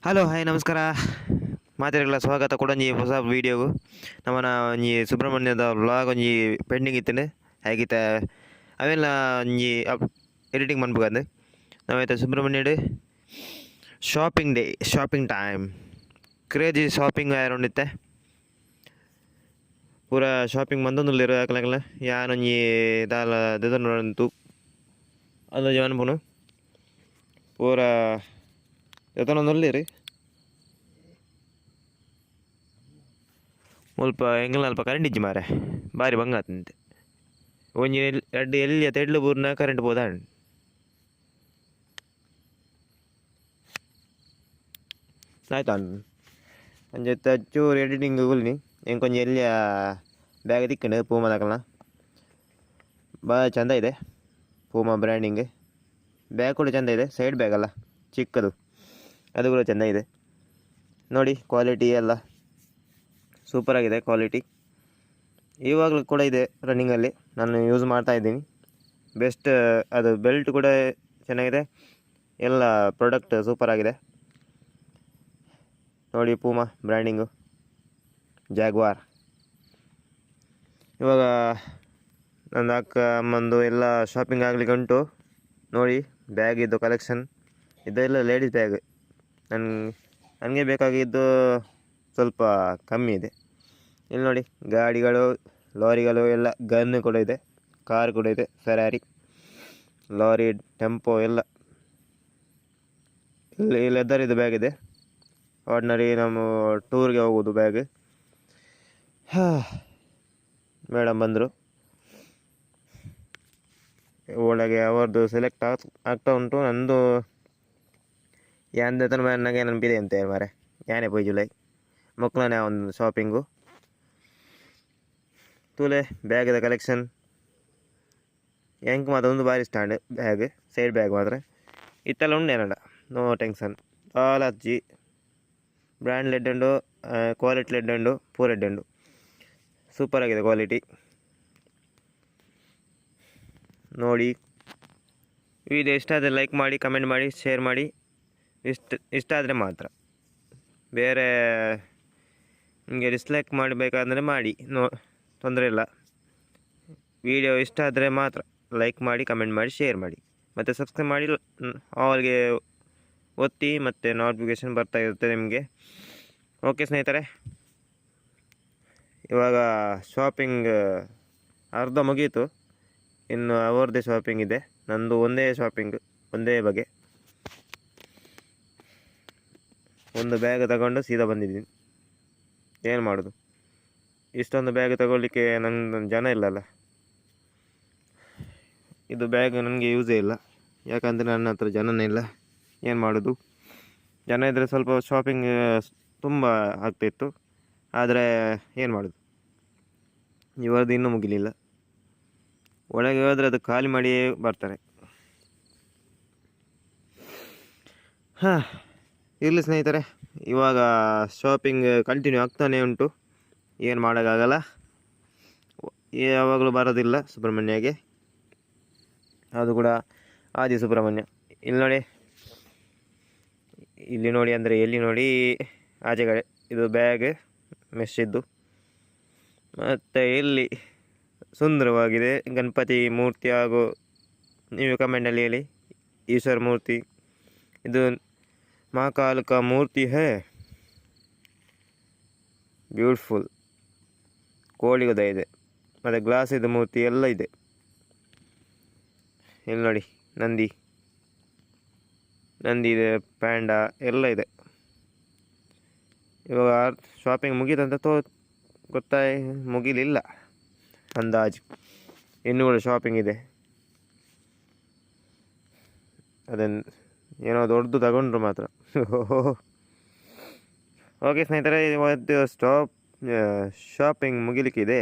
Hello hi ನಮಸ್ಕಾರ. ಮಾತೆರೆಗ್ಲ ಸ್ವಾಗತ ಕೊಡೊಂಜಿ ಹೊಸ ವೀಡಿಯೋಗು. ನಮ್ಮನ ಒಂಜಿ ಸುಬ್ರಹ್ಮಣ್ಯದ ವ್ಲಾಗ್ ಒಂಜಿ ಪೆಂಡಿಂಗ್ ಇತ್ತಂಡು ಹೇಗಿತ್ತ ಅವೆಲ್ಲ ಒಂಜಿ ಎಡಿಟಿಂಗ್ ಮನ್ಪುಗಂದು ನಾವೈತೆ ಸುಬ್ರಹ್ಮಣ್ಯಡ್ ಶಾಪಿಂಗ್ ಟೈಮ್ ಕ್ರೇಜಿ ಶಾಪಿಂಗ್ ಆಯರೊಂಡಿತ್ತೆ ಪೂರ ಶಾಪಿಂಗ್ ಮಂದೊಂದುಲ್ಲೆರ್ ಯಾಕಲಕಲ ಯಾನೊಂಜಿ ದಾಲ ದೆದೊಂಡುಂತು ಅದು ಅನ್ಪುನು ಪೂರ ಎತ್ತೊಂದುಲ್ಲೆರ್ ಮುಲ್ಪ ಎಂಗಲ್ ಅಲ್ಪ ಕರೆಂಟ್ ಇಜ್ಜಿ ಮಾರೆ ಭಾರಿ ಬಂಗಾತಂತೆ ಒಂಜಿ ಎಡ್ಡು ಎಲ್ಲಿ ತೆಡ್ಲು ಪೂರ್ನ ಕರೆಂಟ್ ಪೋದ ಆಯ್ತಾ ಒಂಜಿ ಚೂರು ಎಡಿಟಿಂಗ್ ಗುಲ್ನಿ ಎಂಕೊಂಜಿ ಎಲ್ಲಿಯ ಬ್ಯಾಗ್ ತಿಕ್ಕಂಡು ಪೂಮದಾಕಲ್ನ ಭಾಳ ಚೆಂದ ಇದೆ. ಪೂಮಾ ಬ್ರ್ಯಾಂಡಿಂಗ್ ಬ್ಯಾಗ್ ಕೂಡ ಚೆಂದ ಇದೆ, ಸೈಡ್ ಬ್ಯಾಗ್ ಅಲ್ಲ ಚಿಕ್ಕದು, ಅದು ಕೂಡ ಚೆಂದ ಇದೆ ನೋಡಿ. ಕ್ವಾಲಿಟಿ ಎಲ್ಲ ಸೂಪರಾಗಿದೆ, ಕ್ವಾಲಿಟಿ ಇವಾಗಲೂ ಕೂಡ ಇದೆ ರನ್ನಿಂಗಲ್ಲಿ, ನಾನು ಯೂಸ್ ಮಾಡ್ತಾ ಇದ್ದೀನಿ. ಬೆಸ್ಟ್, ಅದು ಬೆಲ್ಟ್ ಕೂಡ ಚೆನ್ನಾಗಿದೆ, ಎಲ್ಲ ಪ್ರಾಡಕ್ಟ್ ಸೂಪರಾಗಿದೆ ನೋಡಿ. Puma branding Jaguar. ಇವಾಗ ನನ್ನ ಅಕ್ಕ ಅಮ್ಮಂದು ಎಲ್ಲ ಶಾಪಿಂಗ್ ಆಗಲಿಕ್ಕೆ ಉಂಟು ನೋಡಿ. ಬ್ಯಾಗ್ ಇದ್ದು ಕಲೆಕ್ಷನ್ ಇದೆಲ್ಲ ಲೇಡೀಸ್ ಬ್ಯಾಗ್. ನನಗೆ ಬೇಕಾಗಿದ್ದು ಸ್ವಲ್ಪ ಕಮ್ಮಿ ಇದೆ. ಇಲ್ಲಿ ನೋಡಿ, ಗಾಡಿಗಳು, ಲಾರಿಗಳು ಎಲ್ಲ, ಗನ್ ಕೂಡ ಇದೆ, ಕಾರ್ ಕೂಡ ಇದೆ, ಫೆರಾರಿ, ಲಾರಿ, ಟೆಂಪೋ ಎಲ್ಲ. ಇಲ್ಲಿ ಲೆದರ್ ಬ್ಯಾಗ್ ಇದೆ, ಆರ್ಡಿನರಿ ನಮ್ಮ ಟೂರ್ಗೆ ಹೋಗೋದು ಬ್ಯಾಗ್. ಮೇಡಮ್ ಬಂದರು, ಒಳಗೆ ಅವರದ್ದು ಸೆಲೆಕ್ಟ್ ಆಗ್ತಾ ಉಂಟು. ನಂದು ಯಾಂದ ನನಗೆ ನೆನಪಿದೆ ಅಂತ ಮಾರೆ, ಯಾನೇ ಪೋಯ್ ಜುಲೈ ಮಕ್ಕಳನೇ ಒಂದು ಶಾಪಿಂಗು. ತೂಲೆ ಬ್ಯಾಗಿದ ಕಲೆಕ್ಷನ್ ಎಂಕ್ ಮಾತ್ರ ಒಂದು ಭಾರಿ ಸ್ಟ್ಯಾಂಡ್ ಬ್ಯಾಗ್, ಸೈಡ್ ಬ್ಯಾಗ್ ಮಾತ್ರ ಇತ್ತೆಲ್ಲ ಉಂಡೇನಡ, ನೋ ಟೆನ್ಷನ್. ಆಲ್ ಅಜ್ಜಿ ಬ್ರ್ಯಾಂಡ್ ಲೆಡ್ ಉಂಡು, ಕ್ವಾಲಿಟಿ ಲೆಡ್ ಉಂಡು, ಪೂರ ಲೆಡ್ ಉಂಡು, ಸೂಪರಾಗಿದೆ ಕ್ವಾಲಿಟಿ ನೋಡಿ. ವಿಡಿಯೋ ಇಷ್ಟ ಆದರೆ ಲೈಕ್ ಮಾಡಿ, ಕಮೆಂಟ್ ಮಾಡಿ, ಶೇರ್ ಮಾಡಿ. ಇಷ್ಟ ಆದರೆ ಮಾತ್ರ, ಬೇರೆ ನಿಮಗೆ ಡಿಸ್ಲೈಕ್ ಮಾಡಬೇಕಾದ್ರೆ ಮಾಡಿ, ತೊಂದರೆ ಇಲ್ಲ. ವಿಡಿಯೋ ಇಷ್ಟ ಆದರೆ ಮಾತ್ರ ಲೈಕ್ ಮಾಡಿ, ಕಮೆಂಟ್ ಮಾಡಿ, ಶೇರ್ ಮಾಡಿ, ಮತ್ತು ಸಬ್ಸ್ಕ್ರೈಬ್ ಮಾಡಿ ಆಲ್ಗೆ ಒತ್ತಿ, ಮತ್ತು ನೋಟಿಫಿಕೇಷನ್ ಬರ್ತಾ ಇರುತ್ತೆ ನಿಮಗೆ. ಓಕೆ ಸ್ನೇಹಿತರೆ, ಇವಾಗ ಶಾಪಿಂಗ್ ಅರ್ಧ ಮುಗೀತು, ಇನ್ನು ಅವ್ರದ್ದೇ ಶಾಪಿಂಗ್ ಇದೆ. ನಂದು ಒಂದೇ ಶಾಪಿಂಗ್, ಒಂದೇ ಬಗೆ. ಒಂದು ಬ್ಯಾಗ್ ತಗೊಂಡು ಸೀದಾ ಬಂದಿದ್ದೀನಿ. ಏನು ಮಾಡೋದು, ಇಷ್ಟೊಂದು ಬ್ಯಾಗ್ ತಗೊಳ್ಳಿಕ್ಕೆ ನನ್ನ ಜನ ಇಲ್ಲಲ್ಲ. ಇದು ಬ್ಯಾಗ್ ನನಗೆ ಯೂಸೇ ಇಲ್ಲ, ಯಾಕಂದರೆ ನನ್ನ ಹತ್ರ ಜನನೇ ಇಲ್ಲ. ಏನು ಮಾಡೋದು, ಜನ ಇದ್ದರೆ ಸ್ವಲ್ಪ ಶಾಪಿಂಗ್ ತುಂಬ ಆಗ್ತಾಯಿತ್ತು. ಆದರೆ ಏನು ಮಾಡೋದು, ಇವರದ್ದು ಇನ್ನೂ ಮುಗಿಲಿಲ್ಲ. ಒಳಗೆ ಹೋದರೆ ಅದು ಖಾಲಿ ಮಾಡಿಯೇ ಬರ್ತಾರೆ. ಇರಲಿ ಸ್ನೇಹಿತರೆ, ಇವಾಗ ಶಾಪಿಂಗ್ ಕಂಟಿನ್ಯೂ ಆಗ್ತಾನೆ ಉಂಟು, ಏನು ಮಾಡೋಕ್ಕಾಗಲ್ಲ. ಯಾವಾಗಲೂ ಬರೋದಿಲ್ಲ ಸುಬ್ರಹ್ಮಣ್ಯಗೆ, ಅದು ಕೂಡ ಆದಿ ಸುಬ್ರಹ್ಮಣ್ಯ. ಇಲ್ಲಿ ನೋಡಿ ಅಂದರೆ ಎಲ್ಲಿ ನೋಡಿ, ಆಚೆ ಕಡೆ ಇದು ಬ್ಯಾಗ್ ಮೆಶ್ಶಿದ್ದು. ಮತ್ತು ಇಲ್ಲಿ ಸುಂದರವಾಗಿದೆ ಗಣಪತಿ ಮೂರ್ತಿ, ಹಾಗೂ ನೀವು ಕಮೆಂಟಲ್ಲಿ ಹೇಳಿ, ಈಶ್ವರ ಮೂರ್ತಿ. ಇದು ಮಹಾಕಾಲ್ ಕಾ ಮೂರ್ತಿ ಹೇ, ಬ್ಯೂಟಿಫುಲ್. ಕೋಳಿಗದ ಇದೆ, ಮತ್ತು ಗ್ಲಾಸ್ ಇದು ಮೂರ್ತಿ ಎಲ್ಲ ಇದೆ. ಇಲ್ಲಿ ನೋಡಿ, ನಂದಿ ಇದೆ, ಪ್ಯಾಂಡ ಎಲ್ಲ ಇದೆ. ಇವಾಗ ಶಾಪಿಂಗ್ ಮುಗೀತಂತ ಮುಗಿಲಿಲ್ಲ, ಅಂದಾಜು ಇನ್ನೂ ಕೂಡ ಶಾಪಿಂಗ್ ಇದೆ. ಅದನ್ನು ಏನೋ ದೊಡ್ಡದು ತಗೊಂಡ್ರು ಮಾತ್ರ. ಓಕೆ ಸ್ನೇಹಿತರೆ, ಇವತ್ತು ಶಾಪಿಂಗ್ ಮುಗಿಲಿಕ್ಕಿದೆ.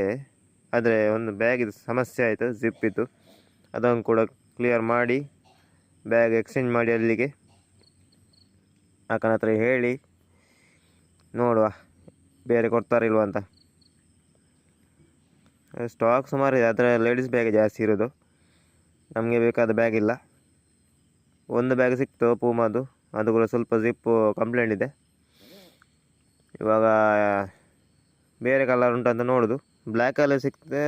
ಆದರೆ ಒಂದು ಬ್ಯಾಗಿದು ಸಮಸ್ಯೆ ಆಯಿತು, ಜಿಪ್ ಇತ್ತು, ಅದನ್ನು ಕೂಡ ಕ್ಲಿಯರ್ ಮಾಡಿ ಬ್ಯಾಗ್ ಎಕ್ಸ್ಚೇಂಜ್ ಮಾಡಿ ಅಲ್ಲಿಗೆ ಅಕ್ಕನ ಹತ್ರ ಹೇಳಿ ನೋಡುವ ಬೇರೆ ಕೊಡ್ತಾರಿಲ್ವ ಅಂತ. ಸ್ಟಾಕ್ ಸುಮಾರು ಇದೆ, ಅದರ ಲೇಡೀಸ್ ಬ್ಯಾಗ್ ಜಾಸ್ತಿ ಇರೋದು, ನಮಗೆ ಬೇಕಾದ ಬ್ಯಾಗ್ ಇಲ್ಲ. ಒಂದು ಬ್ಯಾಗ್ ಸಿಕ್ತು ಪೂಮಾದು, ಅದು ಕೂಡ ಸ್ವಲ್ಪ ಜಿಪ್ಪು ಕಂಪ್ಲೇಂಟ್ ಇದೆ. ಇವಾಗ ಬೇರೆ ಕಲರ್ ಉಂಟು ಅಂತ ನೋಡೋದು. ಬ್ಲ್ಯಾಕ್ ಕಲರ್ ಸಿಕ್ಕಿದ್ರೆ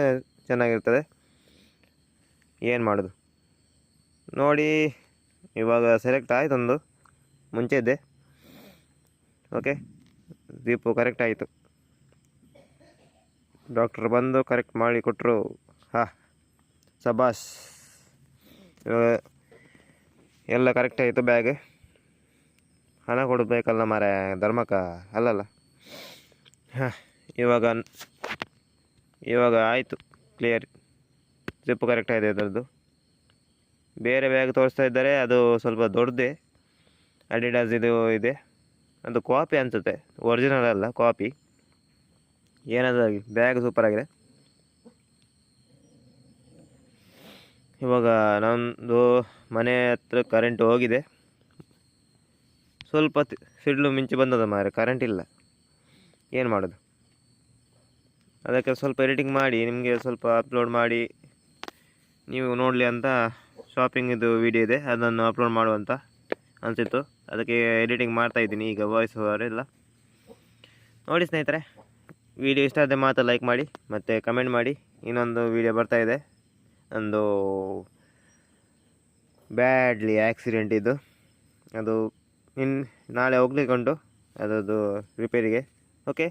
ಚೆನ್ನಾಗಿರ್ತದೆ. ಏನು ಮಾಡೋದು ನೋಡಿ. ಇವಾಗ ಸೆಲೆಕ್ಟ್ ಆಯ್ತೊಂದು, ಮುಂಚೆ ಇದ್ದೆ. ಓಕೆ, ಜಿಪ್ಪು ಕರೆಕ್ಟ್ ಆಯಿತು. ಡಾಕ್ಟ್ರ್ ಬಂದು ಕರೆಕ್ಟ್ ಮಾಡಿ ಕೊಟ್ಟರು. ಸಬಾಸ್. ಎಲ್ಲ ಕರೆಕ್ಟ್ ಆಯಿತು. ಬ್ಯಾಗ್ ಹಣ ಕೊಡಬೇಕಲ್ಲ ಮಾರೆ, ಧರ್ಮಕ್ಕ ಅಲ್ಲಲ್ಲ. ಇವಾಗ ಆಯಿತು ಕ್ಲಿಯರ್. ಜಿಪ್ಪು ಕರೆಕ್ಟ್ ಆಗಿದೆ ಅದರದ್ದು. ಬೇರೆ ಬ್ಯಾಗ್ ತೋರಿಸ್ತಾ ಇದ್ದಾರೆ, ಅದು ಸ್ವಲ್ಪ ದೊಡ್ಡದೇ. ಅಡಿಡಾಸ್ ಇದು ಇದೆ, ಅದು ಕಾಪಿ ಅನಿಸುತ್ತೆ, ಒರಿಜಿನಲ್ ಅಲ್ಲ, ಕಾಪಿ. ಏನಾದಾಗಿ ಬ್ಯಾಗ್ ಸೂಪರ್ ಆಗಿದೆ. ಇವಾಗ ನಮ್ಮದು ಮನೆ ಹತ್ರ ಕರೆಂಟ್ ಹೋಗಿದೆ. ಸ್ವಲ್ಪ ಸಿಡ್ಲು ಮಿಂಚು ಬಂದದ ಮಾರೆ, ಕರೆಂಟ್ ಇಲ್ಲ. ಏನು ಮಾಡೋದು. ಅದಕ್ಕೆ ಸ್ವಲ್ಪ ಎಡಿಟಿಂಗ್ ಮಾಡಿ ನಿಮಗೆ ಸ್ವಲ್ಪ ಅಪ್ಲೋಡ್ ಮಾಡಿ ನೀವು ನೋಡಲಿ ಅಂತ ಶಾಪಿಂಗಿದು ವಿಡಿಯೋ ಇದೆ, ಅದನ್ನು ಅಪ್ಲೋಡ್ ಮಾಡುವಂತ ಅನಿಸಿತ್ತು. ಅದಕ್ಕೆ ಎಡಿಟಿಂಗ್ ಮಾಡ್ತಾಯಿದ್ದೀನಿ ಈಗ, ವಾಯ್ಸ್ ಓವರ್ ಎಲ್ಲ. ನೋಡಿ ಸ್ನೇಹಿತರೆ, ವಿಡಿಯೋ ಇಷ್ಟ ಆದರೆ ಮಾತ್ರ ಲೈಕ್ ಮಾಡಿ ಮತ್ತು ಕಮೆಂಟ್ ಮಾಡಿ. ಇನ್ನೊಂದು ವಿಡಿಯೋ ಬರ್ತಾಯಿದೆ, ಒಂದು ಬ್ಯಾಡ್ಲಿ ಆಕ್ಸಿಡೆಂಟ್ ಇದು. ಅದು ನಾಳೆ ಹೋಗ್ಲಿಕ್ಕೆ ಉಂಟು ಅದರದ್ದು ರಿಪೇರಿಗೆ. ಓಕೆ.